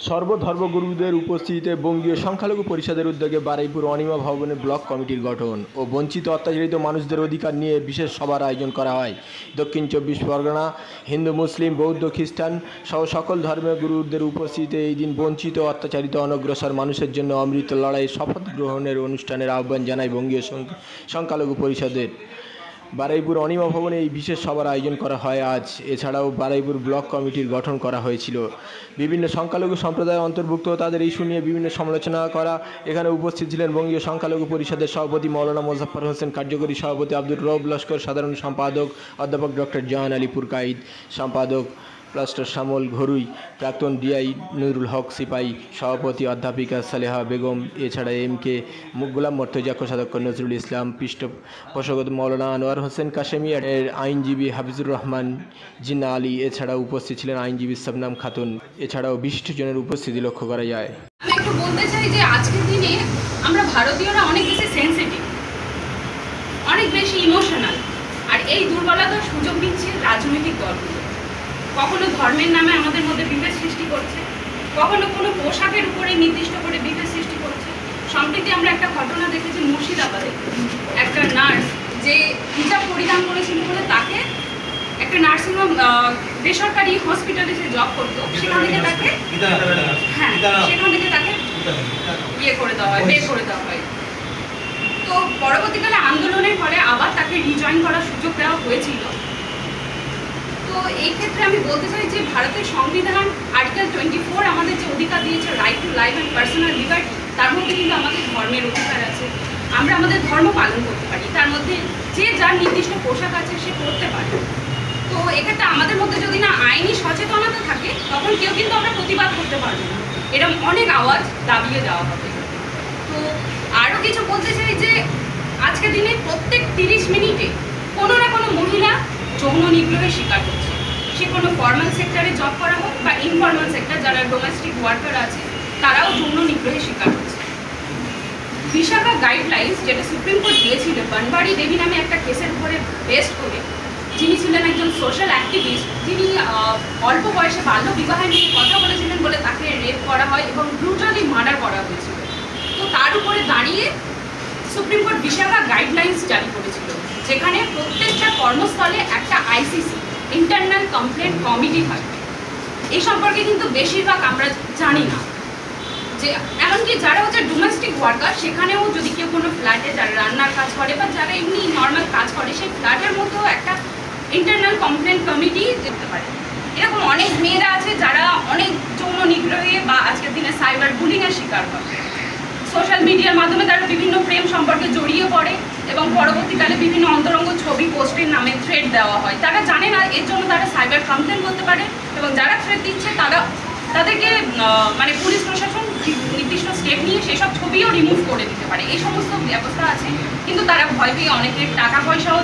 সর্বধর্মগুরুদের উপস্থিতিতে বঙ্গীয় সংখ্যালঘু পরিষদের উদ্যোগে বারুইপুর অনিমা ভবনে ব্লক কমিটির গঠন ও বঞ্চিত অত্যাচারিত মানুষদের অধিকার নিয়ে বিশেষ সভার আয়োজন করা হয়। দক্ষিণ চব্বিশ পরগনা হিন্দু, মুসলিম, বৌদ্ধ, খ্রিস্টান সহ সকল ধর্মের গুরুদের উপস্থিতিতে এই দিন বঞ্চিত, অত্যাচারিত, অনগ্রসর মানুষের জন্য অমৃত লড়াই শপথ গ্রহণের অনুষ্ঠানের আহ্বান জানায় বঙ্গীয় সংখ্যালঘু পরিষদের। বারুইপুর অনিমা ভবনে এই বিশেষ সভার আয়োজন করা হয় আজ। এছাড়াও বারুইপুর ব্লক কমিটির গঠন করা হয়েছিল। বিভিন্ন সংখ্যালঘু সম্প্রদায় অন্তর্ভুক্ত তাদের ইস্যু নিয়ে বিভিন্ন সমালোচনা করা। এখানে উপস্থিত ছিলেন বঙ্গীয় সংখ্যালঘু পরিষদের সভাপতি মৌলানা মোজাফফর হোসেন, কার্যকরী সভাপতি আব্দুর রব লস্কর, সাধারণ সম্পাদক অধ্যাপক ডক্টর জাহান আলী পুরকাইদ, সম্পাদক প্লাস্টার শ্যামল ঘরুই, প্রাক্তন ডিআই নুরুল হক সিপাহী, সভাপতি অধ্যাপিকা সালেহা বেগম, এছাড়া এম.কে. গোলাম মর্তজা, কোষাধ্যক্ষ নজরুল ইসলাম, পৃষ্ঠপোষক মৌলানা আনোয়ার হোসেন কাশেমি, এর আইনজীবী হাফিজুর রহমান জিন্না আলী, এছাড়াও উপস্থিত ছিলেন আইনজীবী শবনম খাতুন। এছাড়াও বিশিষ্টজনের উপস্থিতি লক্ষ্য করা যায়। আমি একটু বলতে চাই যে আজকের দিনে আমরা ভারতীয়রা অনেক বেশি সেন্সিটিভ, অনেক বেশি ইমোশনাল, আর এই দুর্বলতার সুযোগ দিচ্ছে রাজনৈতিক দলগুলো। কখনো ধর্মের নামে আমাদের মধ্যে বিভেদ সৃষ্টি করছে, কখনো কোনো পোশাকের উপরে নির্দিষ্ট করে বিভেদ সৃষ্টি করছে। সম্প্রতি আমরা একটা ঘটনা দেখেছি মুর্শিদাবাদে, একটা নার্স যে হিজাব পরিধান করেছিল বলে তাকে একটা নার্সিংহোম, বেসরকারি হসপিটালে সে জব করতো, সেখান থেকে তাকে ইয়ে করে দেওয়া হয়, বের করে দেওয়া হয়। তো পরবর্তীকালে আন্দোলনের ফলে আবার তাকে রিজয়েন করার সুযোগ দেওয়া হয়েছিল। তো এই ক্ষেত্রে আমি বলতে চাই যে ভারতের সংবিধান আর্টিকেল 24 আমাদের যে অধিকার দিয়েছে, right to life and personal liberty, তার মধ্যে কিন্তু আমাদের ধর্মের অধিকার আছে। আমরা আমাদের ধর্ম পালন করতে পারি, তার মধ্যে যে যার নির্দিষ্ট পোশাক আছে সে করতে পারে। তো এক্ষেত্রে আমাদের মধ্যে যদি না আইনি সচেতনতা থাকে, তখন কেউ কিন্তু আমরা প্রতিবাদ করতে পারবো না, এরকম অনেক আওয়াজ দাবিয়ে দেওয়া হবে। তো আরও কিছু বলতে চাই যে আজকের দিনে প্রত্যেক 30 মিনিটে কোনো না কোনো মহিলা যৌন নিগ্রহের শিকার হচ্ছে। সে কোনো ফর্মাল সেক্টরে জব করা হোক বা ইনফর্মাল সেক্টর, যারা ডোমেস্টিক ওয়ার্কার আছে তারাও যৌন নিগ্রহের শিকার হচ্ছে। বিশাখা গাইডলাইন্স যেটা সুপ্রিম কোর্ট দিয়েছিল বনবাড়ি দেবী নামে একটা কেসের উপরে বেস্ট করে, যিনি ছিলেন একজন সোশ্যাল অ্যাক্টিভিস্ট, যিনি অল্প বয়সে বাল্য বিবাহের নিয়ে কথা বলেছিলেন বলে তাকে রেপ করা হয় এবং ব্রুটালি মার্ডার করা হয়েছিল। তো তার উপরে দাঁড়িয়ে সুপ্রিম কোর্ট বিশাখা গাইডলাইন্স জারি করেছিল, যেখানে প্রত্যেকটা কর্মস্থলে একটা আইসিসি, ইন্টারনাল কমপ্লেন্ট কমিটি থাকবে। এই সম্পর্কে কিন্তু বেশিরভাগ আমরা জানি না, যে এমনকি যারা হচ্ছে ডোমেস্টিক ওয়ার্কার, সেখানেও যদি কেউ কোনো ফ্ল্যাটে যারা রান্নার কাজ করে বা যারা এমনি নর্মাল কাজ করে, সেই ফ্ল্যাটের মধ্যেও একটা ইন্টারনাল কমপ্লেন্ট কমিটি দেখতে পারে। এরকম অনেক মেয়েরা আছে যারা অনেক যৌন নিগ্রহে বা আজকের দিনে সাইবার বুলিংয়ের শিকার হয়। সোশ্যাল মিডিয়ার মাধ্যমে তারা বিভিন্ন প্রেম সম্পর্কে জড়িয়ে পড়ে এবং পরবর্তীকালে বিভিন্ন অন্তরঙ্গ ছবি পোস্টের নামে থ্রেট দেওয়া হয়। তারা জানে না, এর জন্য তারা সাইবার কমপ্লেন করতে পারে এবং যারা থ্রেট দিচ্ছে তাদেরকে মানে পুলিশ প্রশাসন নির্দিষ্ট স্টেপ নিয়ে সেসব ছবিও রিমুভ করে দিতে পারে। এই সমস্ত ব্যবস্থা আছে, কিন্তু তারা ভয় পেয়ে অনেকের টাকা পয়সাও